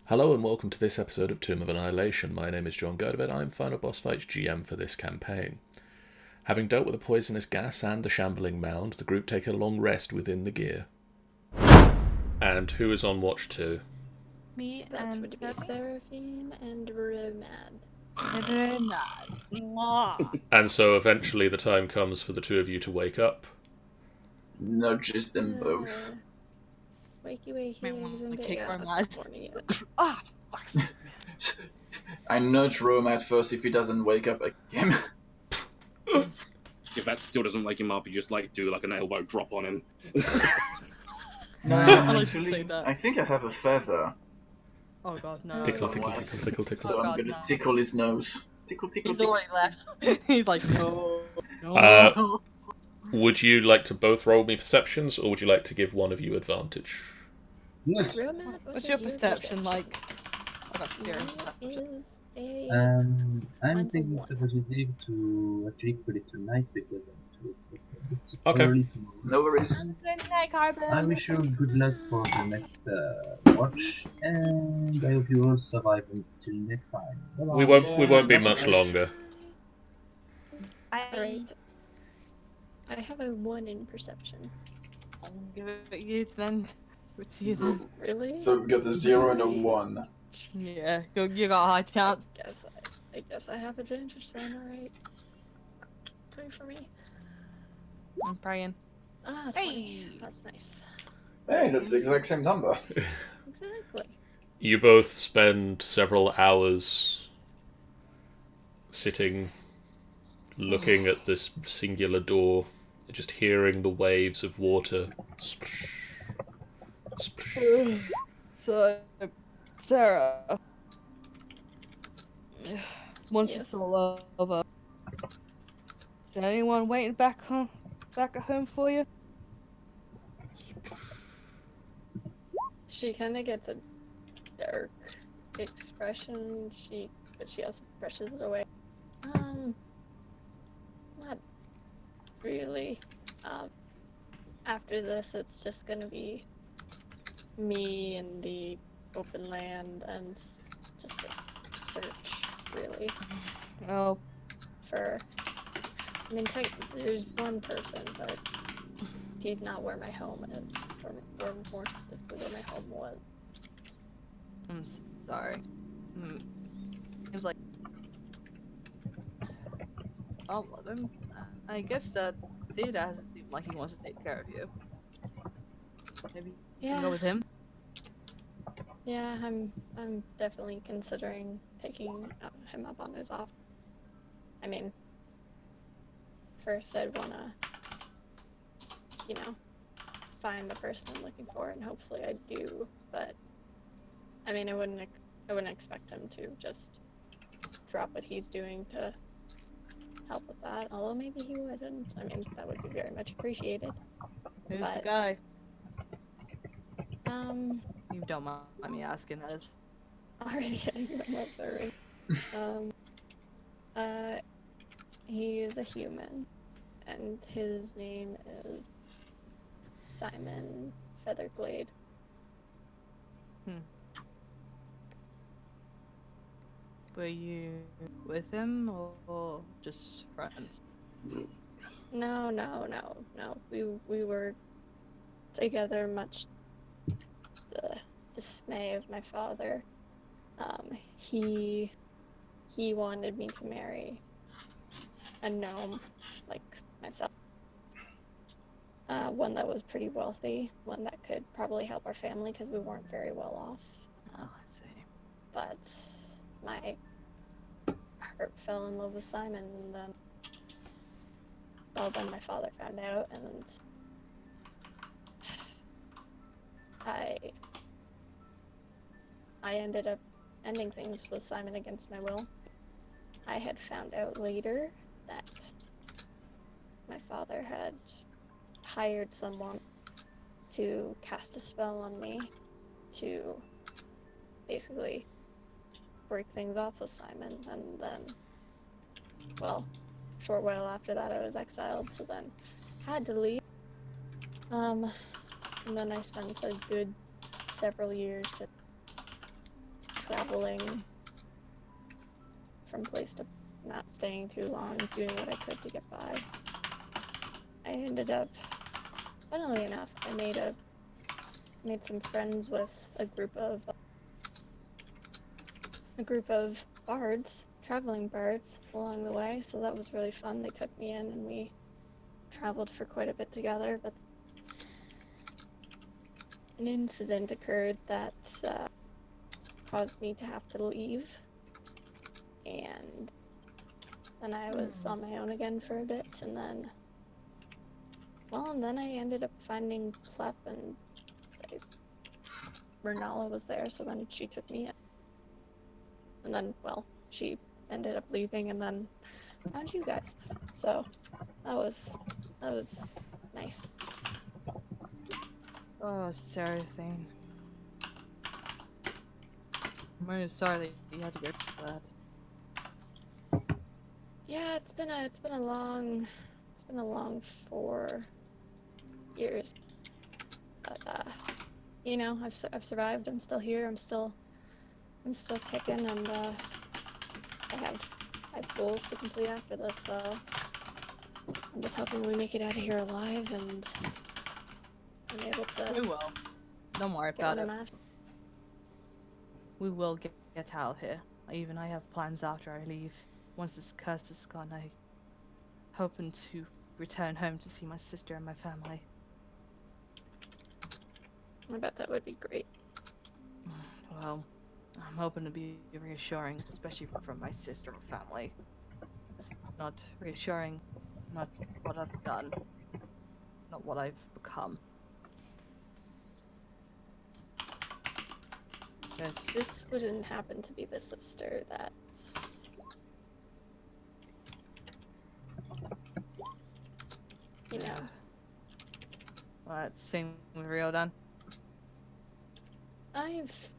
Hello and welcome to this episode of Tomb of Annihilation. My name is John Gerdebet. I'm Final Boss Fights GM for this campaign. Having dealt with a poisonous gas and a shambling mound, the group take a long rest within the gear. And who is on watch 2? Me That and would be Seraphine and Romad. And so eventually the time comes for the two of you to wake up. Nudges them both. Wakey wakey, eggs and kick bacon. Romad. Ah, fuck. I nudge Romad first if he doesn't wake up again. If that still doesn't wake him up, you just do an elbow drop on him. No, I actually, I think I have a feather. Oh god, no. Tickle, tickle, tickle, tickle, tickle. So Oh, I'm God, gonna no. tickle his nose. Tickle, tickle, He's tickle. already left. He's like, no. Would you like to both roll me perceptions, or would you like to give one of you advantage? Yes. Romad, What's your perception like? I got zero Mine perception. is a... I'm Mine's a thinking one. it was easy to actually put it tonight because I'm too Okay. early tomorrow. No worries. I wish you good luck for the next watch, and I hope you all survive until next time. Bye-bye. We won't be much longer. Alright. I have a 1 in perception. I'll give it to you then. What's you then? Really? So we've got a 0 and a 1. Yeah, you got a high chance. I guess I have advantage then, alright. Pray for me. I'm praying. Ah, 20. That's nice. Hey, that's the exact same number. Exactly. You both spend several hours sitting, looking at this singular door, just hearing the waves of water. Splash, splash. So, Sarah, once Yes. it's all over, is there anyone waiting back at home for you? She kind of gets a dark expression, but she also brushes it away. Not really. After this, it's just gonna be me and the open land and just a search, really, Oh, for... I mean, there's one person, but he's not where my home is, or more specifically where my home was. I'm sorry. It was like, oh, then I guess that Data doesn't seem like he wants to take care of you. Maybe you can go with him. Yeah, I'm definitely considering taking him up on his offer. I mean, first I'd wanna, find the person I'm looking for, and hopefully I do. But I mean, I wouldn't expect him to just drop what he's doing to help with that. Although maybe he wouldn't. I mean, that would be very much appreciated. Who's the But- guy? You You don't mind me asking this. already getting them observing. He is a human, and his name is Simon Featherglade. Were you with him or just friends? No. We were together, much the dismay of my father. He wanted me to marry a gnome like myself. One that was pretty wealthy, one that could probably help our family because we weren't very well off. Oh, I see. But my heart fell in love with Simon, and then my father found out, and I ended up ending things with Simon against my will. I had found out later that my father had hired someone to cast a spell on me to basically break things off with Simon, and then, well, short while after that I was exiled, so then had to leave. And then I spent a good several years just traveling from place to not staying too long, doing what I could to get by. I ended up, funnily enough, I made some friends with a group of bards, traveling bards along the way, so that was really fun. They took me in and we traveled for quite a bit together, but an incident occurred that caused me to have to leave, and then I was on my own again for a bit, and then I ended up finding Plep, and Renala was there, so then she took me in. And then, she ended up leaving, and then found you guys. So that was nice. Oh, Seraphine. I'm really sorry that you had to go through that. Yeah, it's been a long 4 years, but I've survived. I'm still here. I'm still kicking, and I have goals to complete after this. So I'm just hoping we make it out of here alive, and I'm able to. We will. Don't worry Get about what it. I'm after. We will get out of here. I have plans after I leave. Once this curse is gone, I hoping to return home to see my sister and my family. I bet that would be great. Well, I'm hoping to be reassuring, especially from my sister or family. It's not reassuring, not what I've done, not what I've become. Yes. This wouldn't happen to be the sister that's, you know. Well, that's same with Rio then. I've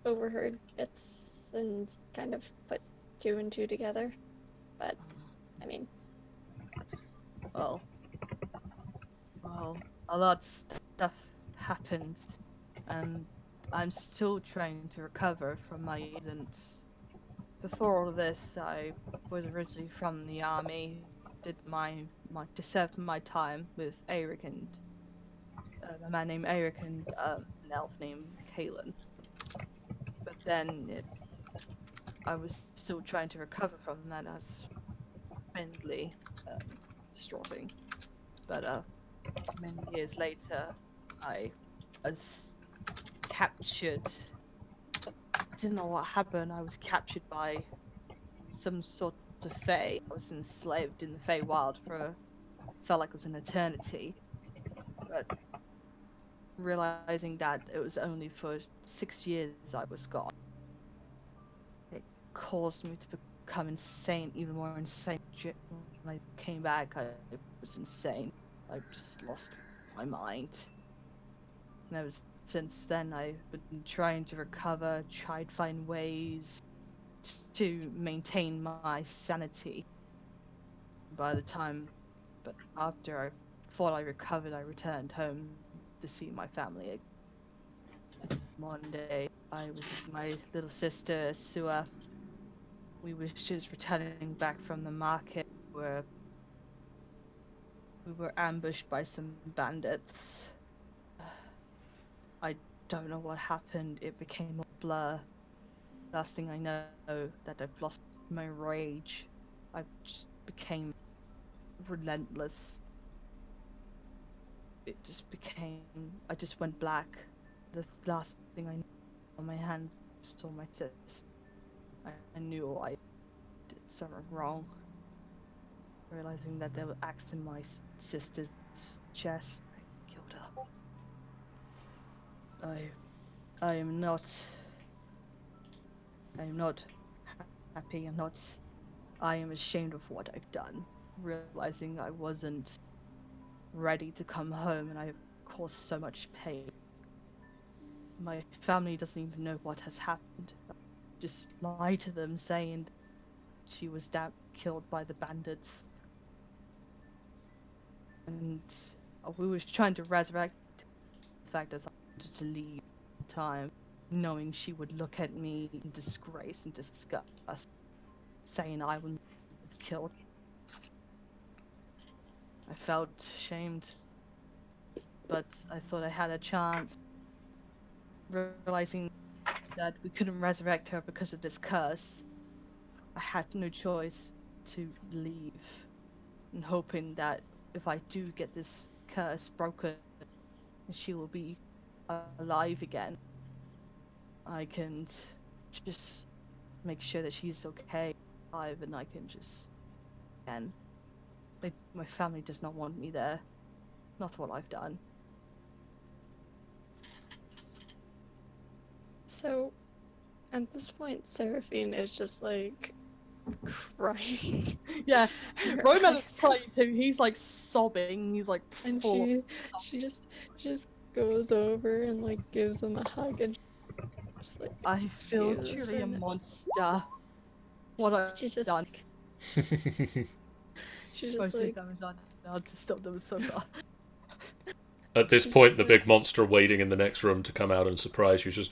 overheard bits and kind of put 2 and 2 together, but I mean, Well, a lot of stuff happened, and I'm still trying to recover from my incidents. Before all this, I was originally from the army, did to serve my time with Eric and a man named Eric and an elf named Kalen. But then I was still trying to recover from that as mentally distraughting. But many years later, I was captured. I didn't know what happened. I was captured by some sort of fae. I was enslaved in the Feywild for felt like it was an eternity. But realizing that it was only for 6 years I was gone, it caused me to become insane, even more insane. When I came back, I was insane. I just lost my mind. And ever since then, I've been trying to recover, tried to find ways to maintain my sanity. But after I thought I recovered, I returned home to see my family. One day, I was with my little sister, Sua. We were just returning back from the market where we were ambushed by some bandits. I don't know what happened. It became a blur. Last thing I know, that I've lost my rage. I just became relentless. I just went black. The last thing I knew on my hands saw my sister. I knew I did something wrong. Realizing that there were axe in my sister's chest, I killed her. I am not happy. I am ashamed of what I've done. Realizing I wasn't ready to come home and I caused so much pain. My family doesn't even know what has happened. I just lie to them saying she was killed by the bandits. And we were trying to resurrect the fact that I wanted to leave in time. knowing she would look at me in disgrace and disgust, saying I was killed. I felt ashamed, but I thought I had a chance. Realizing that we couldn't resurrect her because of this curse, I had no choice to leave, and hoping that if I do get this curse broken, she will be alive again. I can just make sure that she's okay, alive, and I can just, again, my family does not want me there. Not what I've done. So, at this point, Seraphine is just like crying. Yeah, Her Roman eyes- is crying too. He's like sobbing. He's like, and full. she just goes over and like gives him a hug and just like I feel Jesus, truly a and monster. What I've she's just done. she's Most just like damage done to stop them so far. At this She's point, just the like- big monster waiting in the next room to come out and surprise you is just.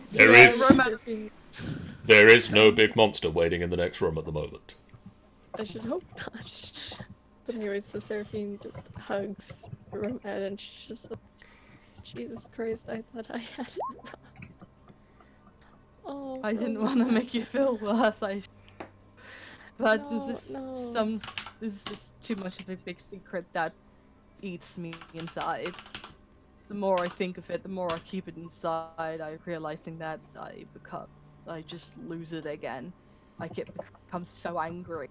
so There yeah, is- Seraphine- There is no big monster waiting in the next room at the moment. I should hope not. But anyways, so Seraphine just hugs Romad and she's just like, Jesus Christ, I thought I had it wrong. Oh, I didn't want to make you feel worse. But No, this is no. this is just too much of a big secret that eats me inside. The more I think of it, the more I keep it inside. I realizing that I just lose it again. I become so angry.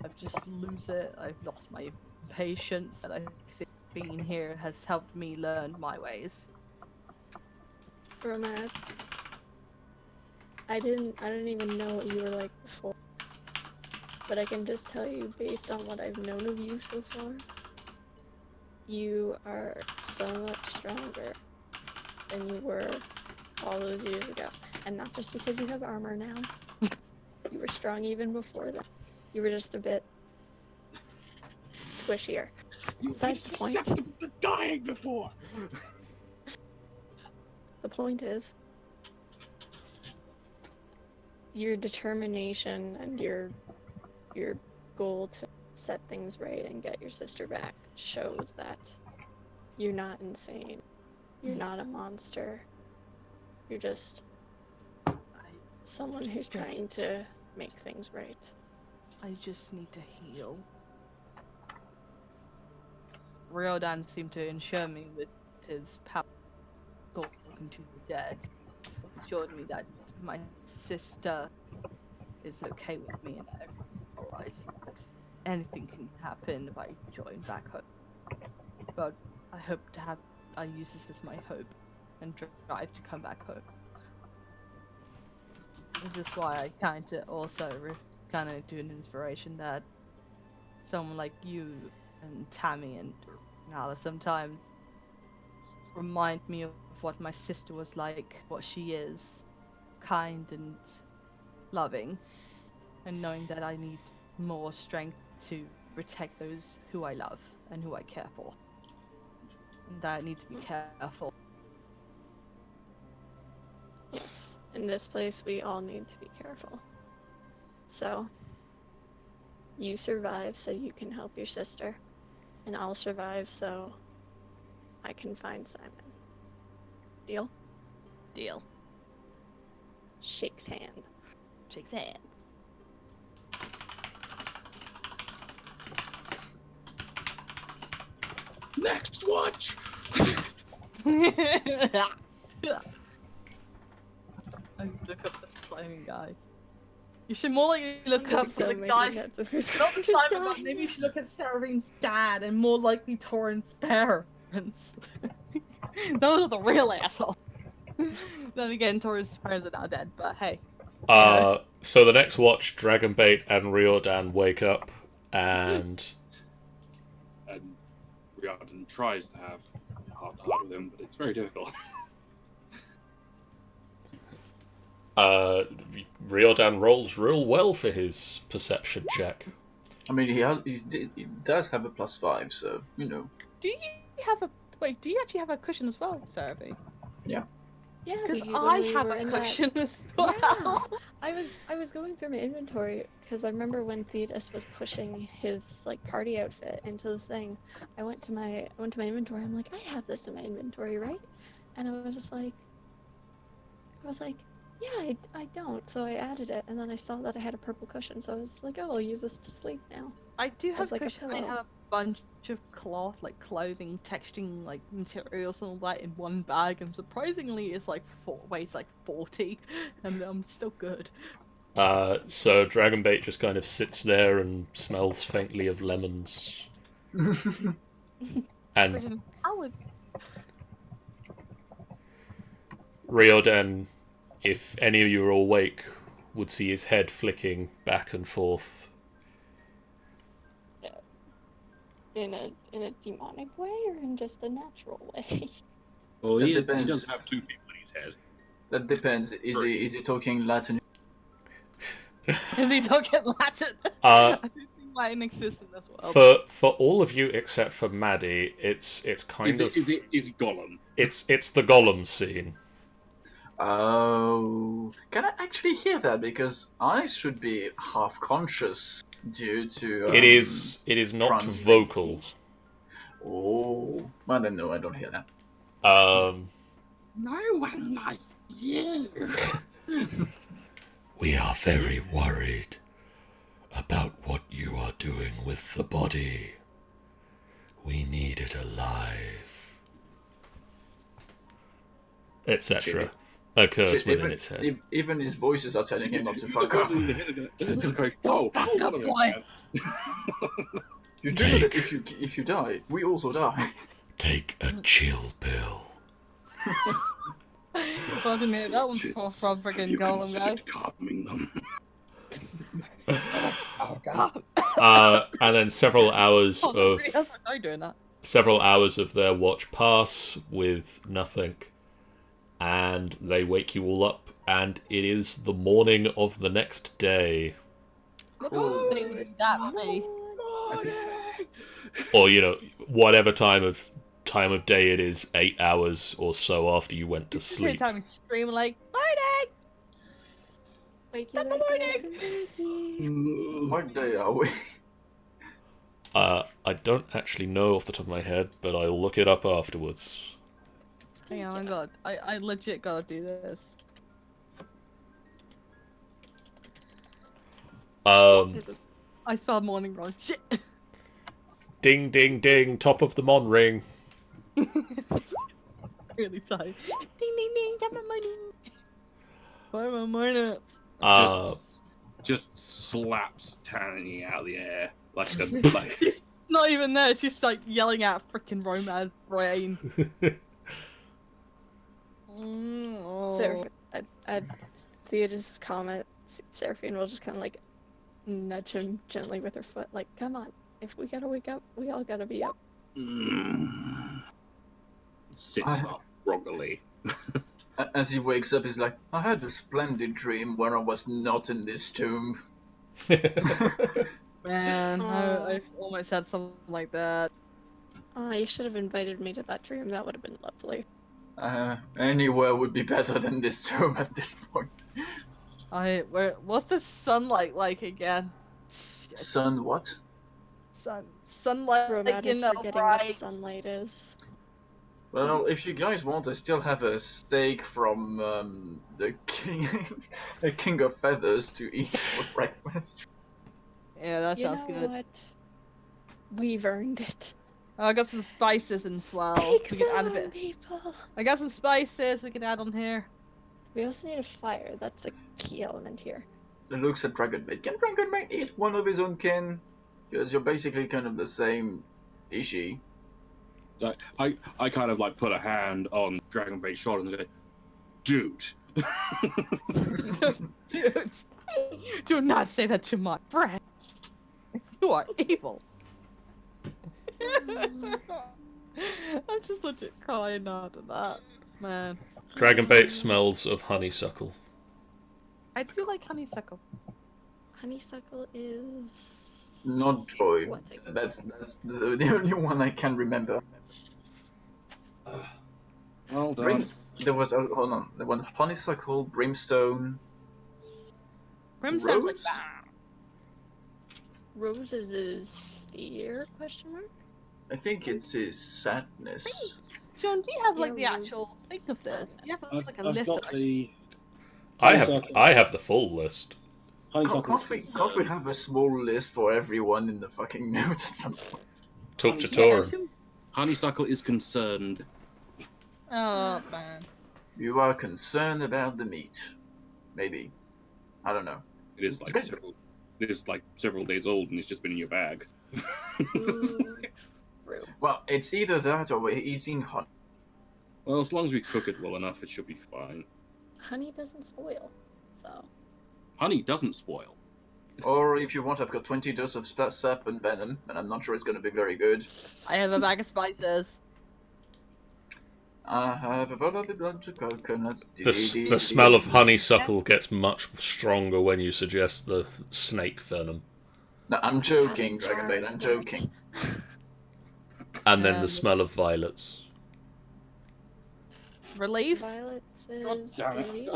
I just lose it. I've lost my patience, and I think being here has helped me learn my ways. Romad, I didn't even know what you were like before. But I can just tell you, based on what I've known of you so far, you are so much stronger than you were all those years ago. And not just because you have armor now. You were strong even before that. You were just a bit squishier. Besides the point. susceptible to dying before. The point is, your determination and your goal to set things right and get your sister back shows that you're not insane. You're not a monster. You're just someone who's trying to make things right. I just need to heal. Ryodan seemed to assure me with his power talking to the dead. Assured me that my sister is okay with me and everything's alright. Anything can happen if I join back home. But I use this as my hope and drive to come back home. This is why I kinda also do an inspiration that someone like you and Tammy and Nala sometimes remind me of what my sister was like, what she is, kind and loving, and knowing that I need more strength to protect those who I love and who I care for. And that I need to be careful. Yes, in this place we all need to be careful. So, you survive so you can help your sister, and I'll survive so I can find Simon. Deal? Deal. Shakes hand. Shakes hand. Next watch. I look up the slimy guy. You should more likely look up So the many guy. heads of who's Not going the to Simon die. guy. Maybe you should look at Seravine's dad and more likely Torrent's parents. Those are the real assholes. Then again, Torrent's parents are now dead, but hey. So the next watch, Dragonbait and Riordan wake up, and And Riordan tries to have heart with him, but it's very difficult. Riordan rolls real well for his perception check. I mean, he does have a +5, so you know. Do you have a wait? Do you actually have a cushion as well, Seraphine? Yeah, Because you I literally have were a in that- cushion as well. Yeah, I was going through my inventory because I remember when Theodus was pushing his like party outfit into the thing. I went to my inventory. I'm like, I have this in my inventory, right? And I was like, yeah, I don't. So I added it, and then I saw that I had a purple cushion. So I was like, oh, I'll use this to sleep now. I do have As, like, a cushion. I pillow. have a bunch of cloth, like clothing, texturing, like materials and all that in one bag, and surprisingly, it's like weighs like 40, and I'm still good. So Dragonbait just kind of sits there and smells faintly of lemons. And I would. Riordan, if any of you are awake, would see his head flicking back and forth. In a demonic way or in just a natural way? Well, That he depends. does have two people in his head. That depends. Is he talking Latin? Is he talking Latin? Uh, I think Latin exists in this world. For all of you except for Maddie, it's kind of Is it Gollum? it's the Gollum scene. Oh, can I actually hear that? Because I should be half conscious due to. It is not trance vocal. Oh, well then no, I don't hear that. No one like you. We are very worried about what you are doing with the body. We need it alive. Etc. occurs Shit, within its head. Even his voices are telling him not to fuck off. Oh, boy. You do know that if you die, we also die. Take a chill pill. Well, I didn't hear that one from freaking Gollum, guys. calming them. Oh god. And then several hours Oh, of that's what I'm doing that. several hours of their watch pass with nothing, and they wake you all up, and it is the morning of the next day. That me. Or whatever time of day it is, 8 hours or so after you went to Every sleep. time we scream like morning. Wake you Good like morning. it's a monkey. What day are we? I don't actually know off the top of my head, but I'll look it up afterwards. Hang on, my god. I legit gotta do this. It was I spelled morning wrong. Shit. Ding, ding, ding, top of the Mon ring. Really tight. Ding ding ding, tap my morning. Why my morning? Just slaps Tanny out of the air like a like. Not even there, she's like yelling at freaking Roman's brain. So at Theodos's comment, Seraphine will just kind of like nudge him gently with her foot, like, "Come on, if we gotta wake up, we all gotta be up." Sits up groggily. As he wakes up, he's like, I had a splendid dream where I was not in this tomb. Man, I almost had something like that. You should have invited me to that dream. That would have been lovely. Anywhere would be better than this tomb at this point. What's the sunlight like again? Shit. Son, what? Sunlight, Romatis forgetting bright. what sunlight is. Well, if you guys want, I still have a steak from the king of feathers to eat for breakfast. Yeah, that sounds You know good. what? We've earned it. I got some spices as well. Steaks We can add a on, bit. people. I got some spices we can add on here. We also need a fire. That's a key element here. He looks at Dragonbait. Can Dragonbait eat one of his own kin? Because you're basically kind of the same issue. Like, I kind of like put a hand on Dragonbait's shoulder and say, "Dude." Dude, do not say that to my friend. You are evil. I'm just legit crying after that, man. Dragonbait smells of honeysuckle. I do like honeysuckle. Honeysuckle is Not Joy. What thing? That's the only one I can remember. Well done. There was hold on. There was Honeysuckle, Brimstone. Brimstone's like Rose? that. Roses is fear? Question mark. I think it's his sadness. Sean, do you have like the Yeah, actual Rose thing of this? You have I've, like a I've list got of the I have the full list. honeysuckle. Can't we have a small list for everyone in the fucking notes at some point? Talk to Yeah, Torin. Honeysuckle is concerned. Oh man. You are concerned about the meat. Maybe. I don't know. It is like several days old, and it's just been in your bag. True. Well, it's either that or we're eating honey. Well, as long as we cook it well enough, it should be fine. Honey doesn't spoil, so. Honey doesn't spoil. Or if you want, I've got 20 doses of sap and venom, and I'm not sure it's going to be very good. I have a bag of spices. I have a volatile blood to coconuts. The smell of honeysuckle gets much stronger when you suggest the snake venom. No, I'm joking, Dragonbait, I'm joking. And then the smell of violets. Relief? Violets God is damn it. relief.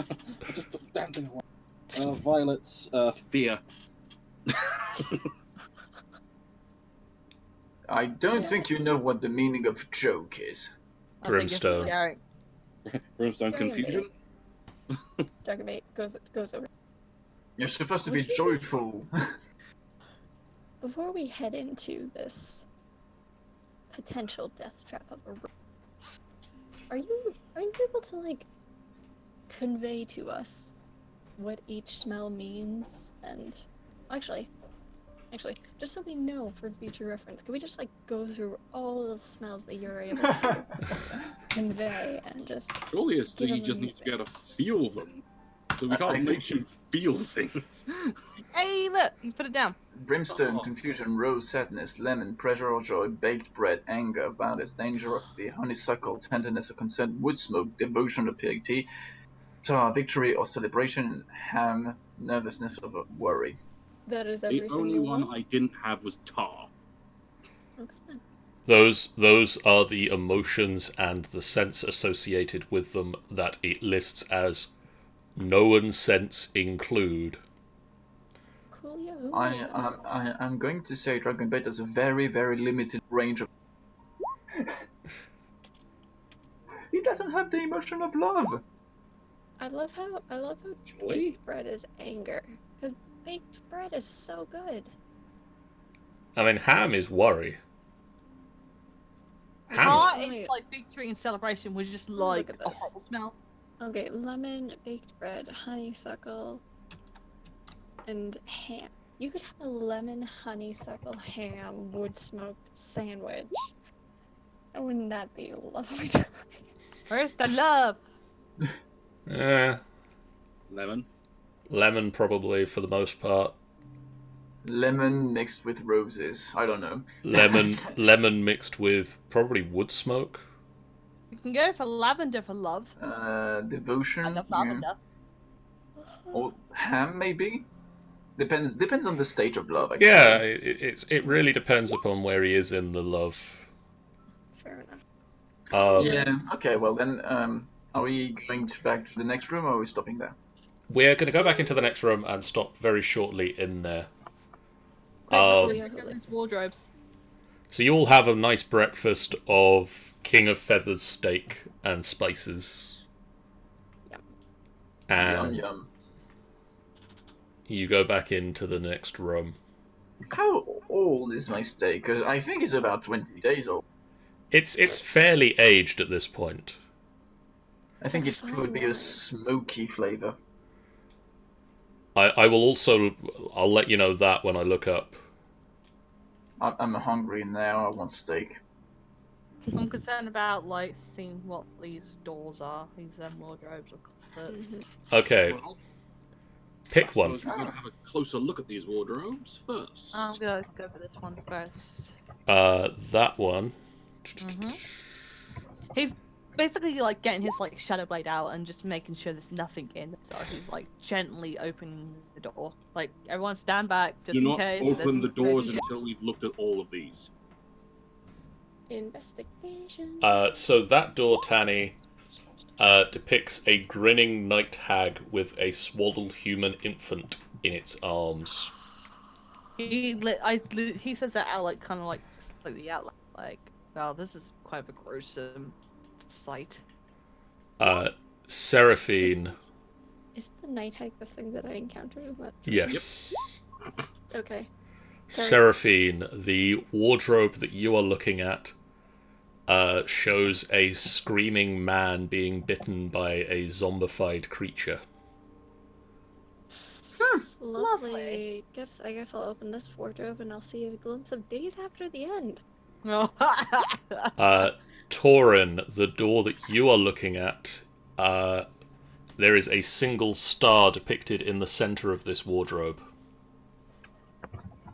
I just put the damn thing away. Violets, fear. I don't think you know what the meaning of joke is. I think it's Brimstone. scary. Brimstone Dragonbait. confusion. Dragonbait goes over. You're supposed to be Would you- joyful. Before we head into this potential death trap of a room, are you able to like convey to us what each smell means? And actually, just so we know for future reference, can we just like go through all the smells that you're able to convey and just Surely it's Give you him just a- need to be able to feel them. So we I can't think- make him feel things. Hey, look! You put it down. Brimstone, Oh. confusion, rose, sadness, lemon, pleasure or joy, baked bread, anger, violence, danger of fear, honeysuckle, tenderness or consent, wood smoke, devotion or piety, tar, victory or celebration, ham, nervousness or worry. that is The every only single one I didn't have was tar. Okay. then. Those are the emotions and the sense associated with them that it lists as known sense include. Coolio. I'm going to say Dragonbait has a very, very limited range of. He doesn't have the emotion of love. I love how Joy? baked bread is anger, because baked bread is so good. I mean, ham is worry. Ham Tar Ham. is like victory and celebration was just Look like at a this. horrible smell. Okay, lemon, baked bread, honeysuckle, and ham. You could have a lemon honeysuckle ham wood smoked sandwich. And wouldn't that be a lovely time? Where's the love? Lemon. Lemon probably for the most part. Lemon mixed with roses. I don't know. Lemon mixed with probably wood smoke. You can go for lavender for love. Devotion. I love yeah. lavender. Or ham, maybe. Depends on the state of love. Actually. Yeah, it really depends upon where he is in the love. Fair enough. Yeah. Okay. Well then, are we going back to the next room, or are we stopping there? We're going to go back into the next room and stop very shortly in there. Quickly, Look at these wardrobes. So you all have a nice breakfast of King of Feathers steak and spices. Yum. And Yum yum. you go back into the next room. How old is my steak? 'Cause I think it's about 20 days old. It's fairly aged at this point. I think it Fine would be a wine. smoky flavor. I will also... I'll let you know that when I look up. I'm hungry now. I want steak. I'm concerned about like seeing what these doors are, these wardrobes or closets. Mhm. Okay, Well, pick I one. suppose we're going to have a closer look at these wardrobes first. I'm gonna go for this one first. That one. Mm-hmm. He's basically like getting his like shadow blade out and just making sure there's nothing in. So he's like gently opening the door. Like everyone stand back just Do in not case. open the doors crazy shit. until we've looked at all of these. Investigation. So that door, Tanny, depicts a grinning night hag with a swaddled human infant in its arms. He says that out like kind of like slightly out like, well, this is quite a gruesome sight. Seraphine. Is the night hag the thing that I encountered in that? Yes. Okay. Seraphine, the wardrobe that you are looking at shows a screaming man being bitten by a zombified creature. Lovely. I guess I'll open this wardrobe and I'll see a glimpse of days after the end. Torin, the door that you are looking at, there is a single star depicted in the center of this wardrobe.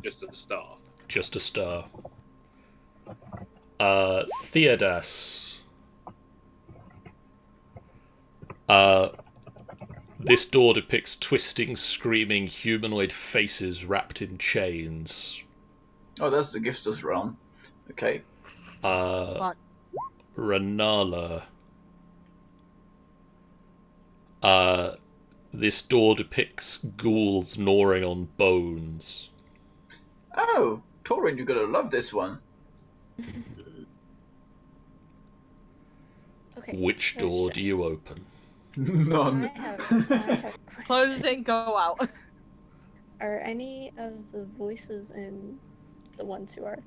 Just a star. Just a star. Theodas. This door depicts twisting, screaming humanoid faces wrapped in chains. Oh, that's the Gifter's realm. Okay. Renala. This door depicts ghouls gnawing on bones. Oh, Torin, you're gonna love this one. Okay. Which door do you open? None. I have Close it and go out. Are any of the voices in the ones who are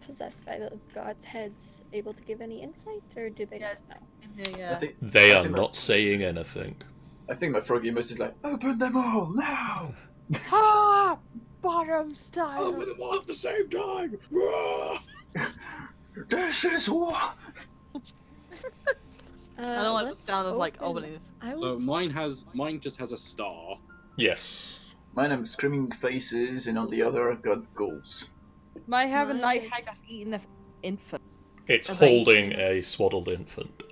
possessed by the gods' heads able to give any insight, or do they not know? Yeah. They are not saying anything. I think my froggy mouse is like, open them all now! Ah, bottom style. Open them all at the same time! This is what? I don't like the sound of like opening. So mine just has a star. Yes. Mine have screaming faces, and on the other I've got ghouls. Might have a night Nice. hag that's eating an infant. It's A baby. holding a swaddled infant.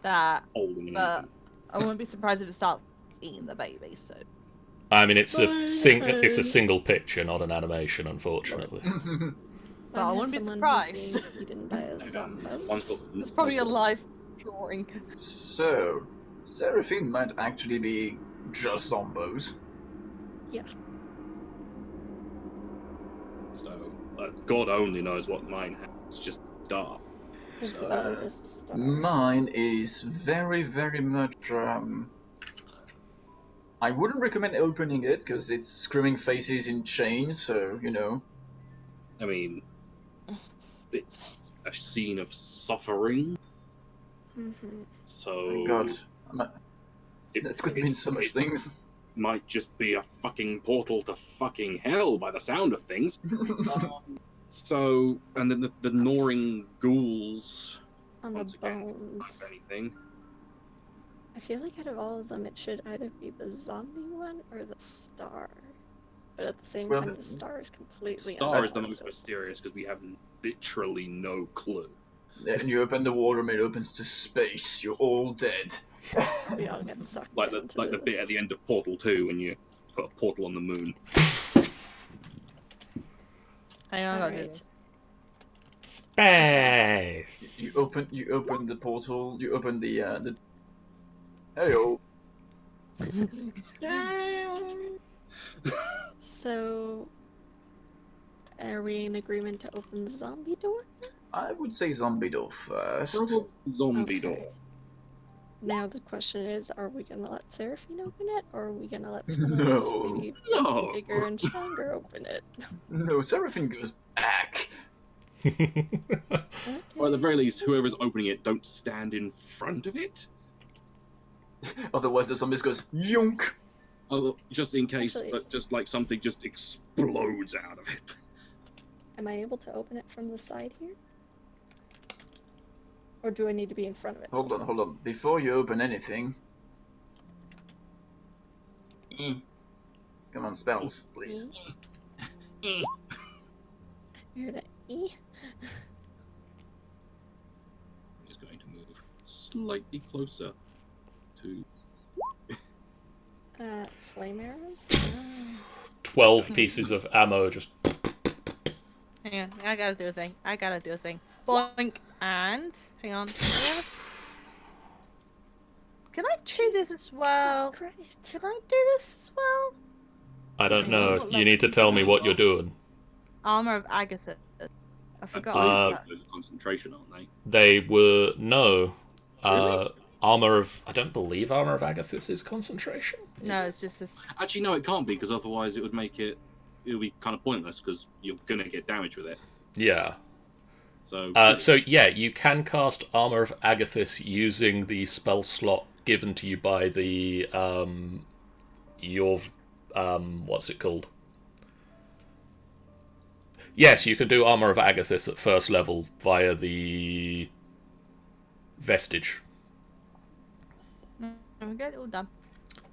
That, Holding an but infant. I wouldn't be surprised if it starts eating the baby. So I mean, it's a single picture, not an animation, unfortunately. Well, I wouldn't be surprised. Eaten by a zombie. it's probably a live drawing. So, Seraphine might actually be just zombos. Yeah. So, God only knows what mine has. It's just a star. It's literally just a star. Mine is very, very much. I wouldn't recommend opening it because it's screaming faces in chains, so, you know. I mean, it's a scene of suffering. Mm-hmm. So, Oh God. That could mean so much things. Might just be a fucking portal to fucking hell by the sound of things. So, and then the gnawing ghouls. On the once again, bones. not anything. I feel like out of all of them, it should either be the zombie one or the star. But at the same Well, time, the star is completely Star is the unknown, most so it's- mysterious because we have literally no clue. And you open the water and it opens to space. You're all dead. we all get sucked Like into the bit at the end of Portal 2 when you put a portal on the moon. Hang on, I gotta do Alright. this. Space! You open the portal. You open the Heyo. So, are we in agreement to open the zombie door? I would say zombie door first. Zombie Okay. door. Now the question is, are we gonna let Seraphine open it, or are we gonna let someone No. else maybe No. bigger and stronger open it? No, Seraphine goes back. Okay. Or at the very least, whoever's opening it, don't stand in front of it. Otherwise, the zombies goes yonk. Just in case, Actually- just like something just explodes out of it. Am I able to open it from the side here? Or do I need to be in front of it? Hold on. Before you open anything, come on, spells, please. Here to E. Just going to move slightly closer to. Flame arrows? 12 pieces of ammo just... Hang on, I gotta do a thing. Boink, and... Hang on. Can I do this as well? Christ. Can I do this as well? I don't Hang on, know. what You need to tell me what you're doing. Armor of Agatha. I forgot. Those are concentration, aren't they? They were... No. Really? Armor of... I don't believe Armor of Agathis is concentration. No, it's just this. Actually, no, it can't be, because otherwise it would make it... It would be kind of pointless, because you're going to get damage with it. Yeah. So... So, yeah, you can cast Armor of Agathis using the spell slot given to you by the... what's it called? Yes, you can do Armor of Agathis at first level via the Vestige. We get it all done.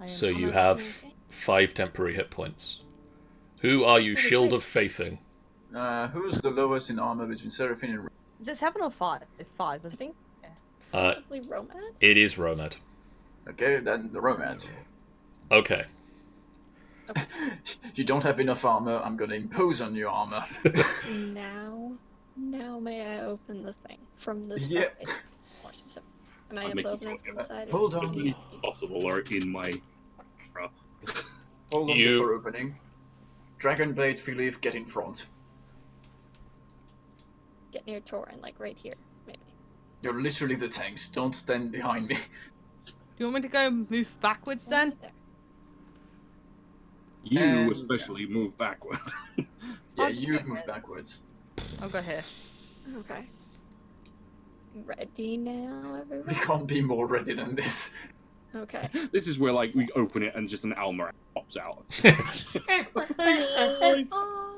So you have 5 temporary hit points. Who are you Shield of Faithing? Who's the lowest in armor between Seraphine and... Is it 7 or 5? 5, I think. Probably Romad? It is Romad. Okay, then the Romad. Okay. You don't have enough armor, I'm gonna impose on your armor. Now may I open the thing from the Yeah. side? Am I able to open it from the side? Hold It's on. possible, or in my... Hold on You- before opening. Dragonbait, Philippe, get in front. Get near Torin, like right here, maybe. You're literally the tanks, don't stand behind me. Do you want me to go move backwards then? Right there. You And- especially move backward. Yeah, I'm just you gonna- move backwards. I'll go here. Okay. Ready now, We everyone? can't be more ready than this. Okay. This is where, like, we open it and just an Alma pops out. Oh,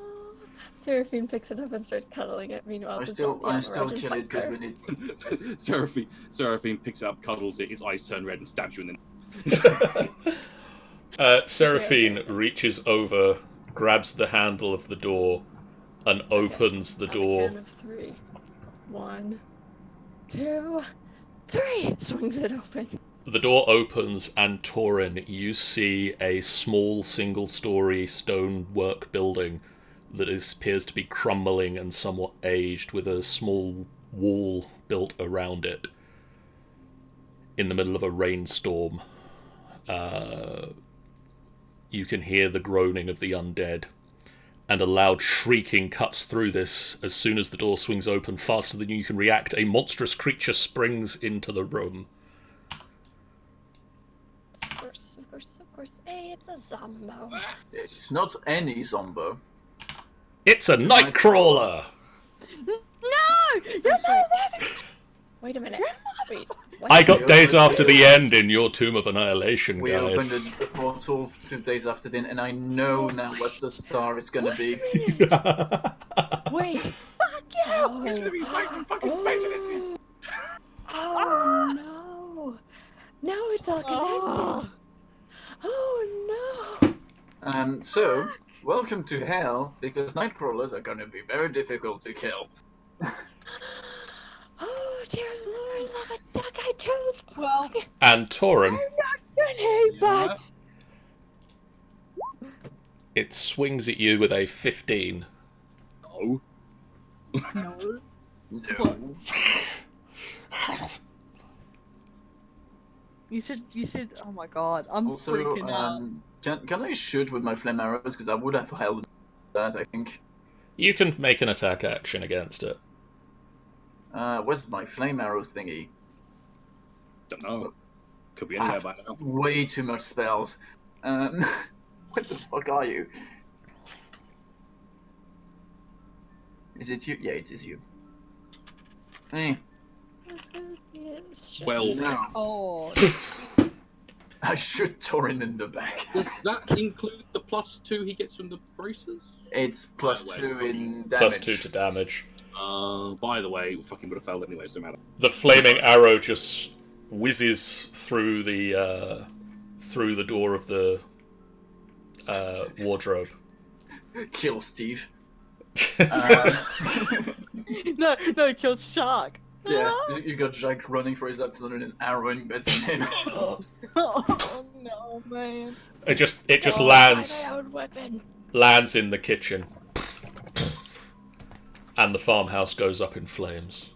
Seraphine picks it up and starts cuddling it. Meanwhile, I the still zombie kill it because we need... Seraphine picks it up, cuddles it, his eyes turn red and stabs you in the... Seraphine reaches over, grabs the handle of the door, and opens the On door. count of 3. 1, 2, 3. Swings it open. The door opens, and Torin, you see a small single-story stonework building that appears to be crumbling and somewhat aged, with a small wall built around it. In the middle of a rainstorm, you can hear the groaning of the undead, and a loud shrieking cuts through this. As soon as the door swings open, faster than you can react, a monstrous creature springs into the room. Of course. Hey, it's a zombo. It's not any zombo. It's a Nightcrawler! No! Wait a minute. Wait. What? I got days after the end in your Tomb of Annihilation, We guys. opened the portal 2 days after then, and I know now what the star is gonna be. Wait. Fuck you! Oh, gonna be like from fucking space and oh no. Now it's all connected. Oh no. So, welcome to hell, because Nightcrawlers are gonna be very difficult to kill. Oh dear Lord, love a duck, I chose Well, And Torin, hey, Yeah. but it swings at you with a 15. No. no. No. You said. Oh my god, I'm Also, freaking out. can I shoot with my flame arrows? Because I would have held that, I think. You can make an attack action against it. Where's my flame arrows thingy? Don't know. Could be I anywhere have by now. way too much spells. What the fuck are you? Is it you? Yeah, it is you. It's just- Well, No. Oh, I shoot Torin in the back. does that include the +2 he gets from the braces? It's +2 in damage. Plus 2 to damage. By the way, fucking would have failed anyway, so matter. The flaming arrow just whizzes through the door of the wardrobe. Kill Steve. no, it kills Shark. Yeah, you got Jack running for his episode and an arrow embeds in him. Oh no, man. It just Oh, lands my own weapon. lands in the kitchen, and the farmhouse goes up in flames.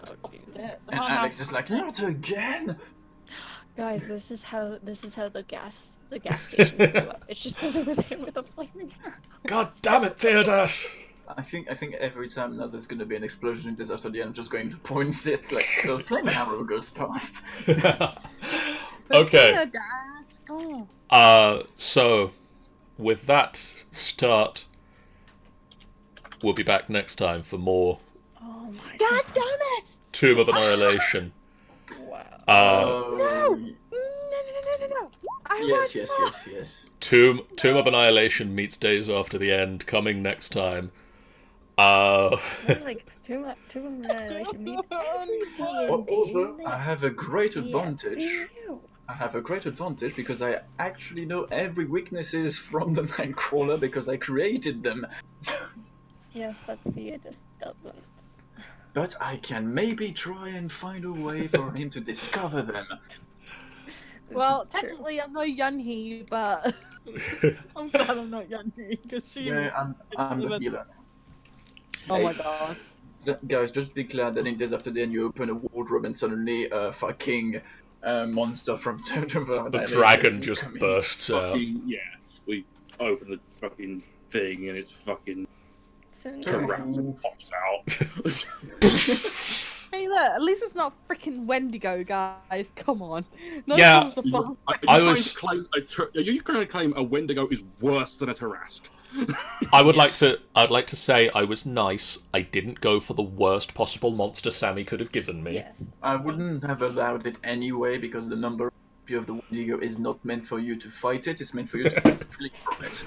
Oh jeez. And Alex is like, not again! Guys, this is how the gas station blew up. It's just because it was hit with a flaming arrow. God damn it, Theodas! I think every time now there's gonna be an explosion in this after the end, I'm just going to point it like the flame arrow goes past. Okay. Theodas, come on. So, with that start, we'll be back next time for more Oh my God damn it! Tomb of Annihilation. Wow. No! No! Yes. Tomb of Annihilation meets Days After the End, coming next time. Like Tomb of Annihilation means Although I have a great advantage. DSU. I have a great advantage because I actually know every weaknesses from the Nightcrawler because I created them. Yes, but Theodas doesn't. But I can maybe try and find a way for him to discover them. Well, This is true. technically I'm no Yunhee, but I'm glad I'm not Yunhee because she. Yeah, I'm the healer. Oh my Hey, god. Guys, just be glad that in Days After the End you open a wardrobe and suddenly a fucking monster from Tomb of the Annihilation dragon is just coming. bursts out. Fucking, yeah. We open the fucking thing and it's fucking Cinder. Tarrasque pops out. Hey, look, at least it's not freaking Wendigo, guys. Come on. No Yeah, one's a fuck. I Are was- you trying to claim a Wendigo is worse than a Tarrasque? I'd like to say I was nice. I didn't go for the worst possible monster Sammy could have given me. Yes. I wouldn't have allowed it anyway because the number of the Wendigo is not meant for you to fight it, it's meant for you to flee from it.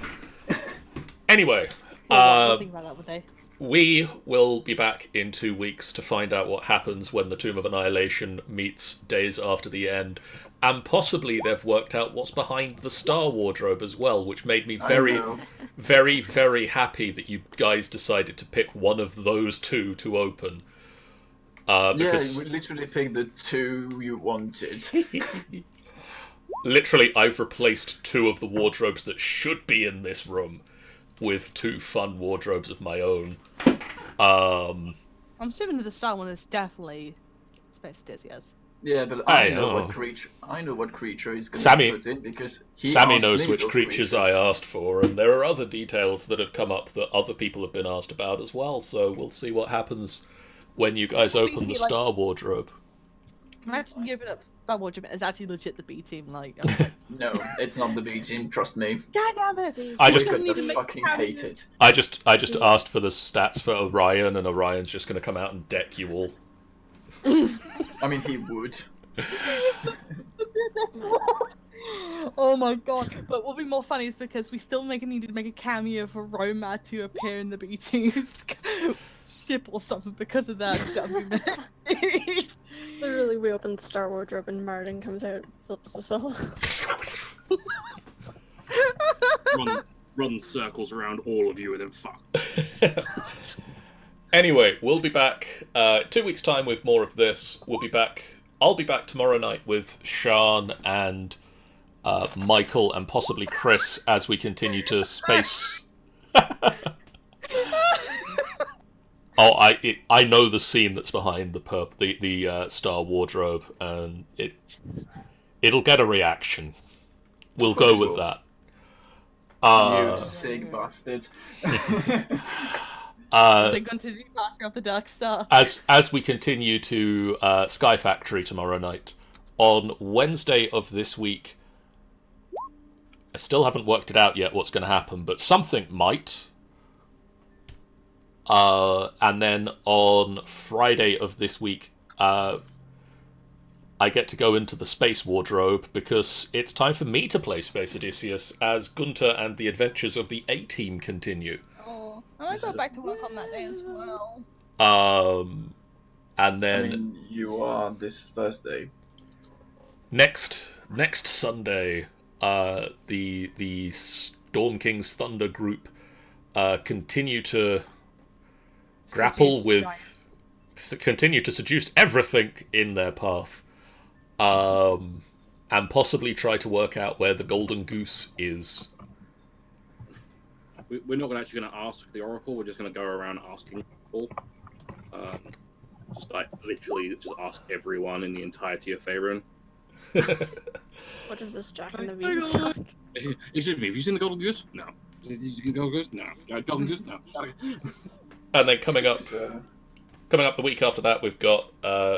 Anyway, We'll think about that one day. we will be back in 2 weeks to find out what happens when the Tomb of Annihilation meets Days After the End. And possibly they've worked out what's behind the Star Wardrobe as well, which made me I very, know. very, very happy that you guys decided to pick one of those two to open. Because Yeah, we literally picked the two you wanted. literally I've replaced 2 of the wardrobes that should be in this room with 2 fun wardrobes of my own. I'm assuming that the Star one is definitely Space Dizzy's. Yeah, but I I know know. what creature. I know what creature he's gonna Sammy- put in because he Sammy asked knows me which those creatures I asked for, and there are other details that have come up that other people have been asked about as well, so we'll see what happens when you guys Well, open the basically, like- Star Wardrobe. Imagine giving up Star Wars Gym is actually legit the B team. Like, I was like, No, it's not the B team. Trust me. God damn it! See, I just- We Because need to they make fucking cameos. hate it. I just asked for the stats for Orion, and Orion's just going to come out and deck you all. I mean, he would. Oh my god! But what would be more funny is because we still need to make a cameo for Roma to appear in the B team's ship or something because of that. That'd be literally, we open the Star Wardrobe and Martin comes out, flips us all. Run circles around all of you and then fuck. Anyway, we'll be back 2 weeks' time with more of this. I'll be back tomorrow night with Sean and Michael and possibly Chris as we continue to space. I know the scene that's behind the Star Wardrobe, and it'll get a reaction. We'll go with that. You sick bastard. They're going to the mark of the Dark Star. As we continue to Sky Factory tomorrow night, on Wednesday of this week, I still haven't worked it out yet what's going to happen, but something might. And then on Friday of this week, I get to go into the Space Wardrobe because it's time for me to play Space Odysseus as Gunter and the adventures of the A-Team continue. Oh, I might go back to work on that day as well. And I then mean, you are this Thursday. next Sunday, the Storm King's Thunder group continue to grapple Cities, with right. continue to seduce everything in their path, and possibly try to work out where the golden goose is. We're not actually going to ask the Oracle. We're just going to go around asking people. Just like literally, just ask everyone in the entirety of Faerun. What is this Jack and the Beanstalk? Excuse me, have you seen the golden goose? No. Did you see the golden goose? No. Golden goose? No. And then coming up the week after that, we've got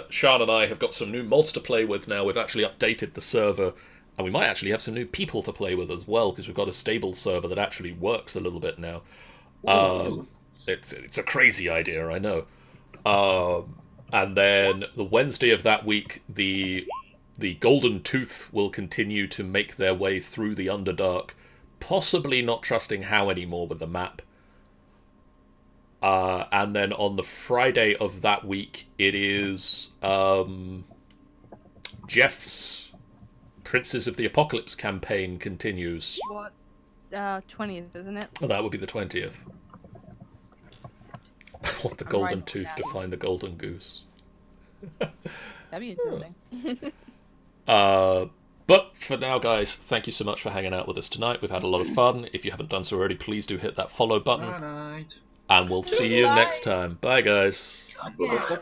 Sean and I have got some new mods to play with now. We've actually updated the server, and we might actually have some new people to play with as well, because we've got a stable server that actually works a little bit now. It's a crazy idea, I know. And then the Wednesday of that week, the Golden Tooth will continue to make their way through the Underdark, possibly not trusting how anymore with the map. And then on the Friday of that week, it is Jeff's Princes of the Apocalypse campaign continues. What? 20th, isn't it? Oh, that would be the 20th. I want the Golden Tooth to find the Golden Goose. That'd be interesting. But for now, guys, thank you so much for hanging out with us tonight. We've had a lot of fun. If you haven't done so already, please do hit that follow button. Night. And we'll see you next time. Bye, guys. Yeah.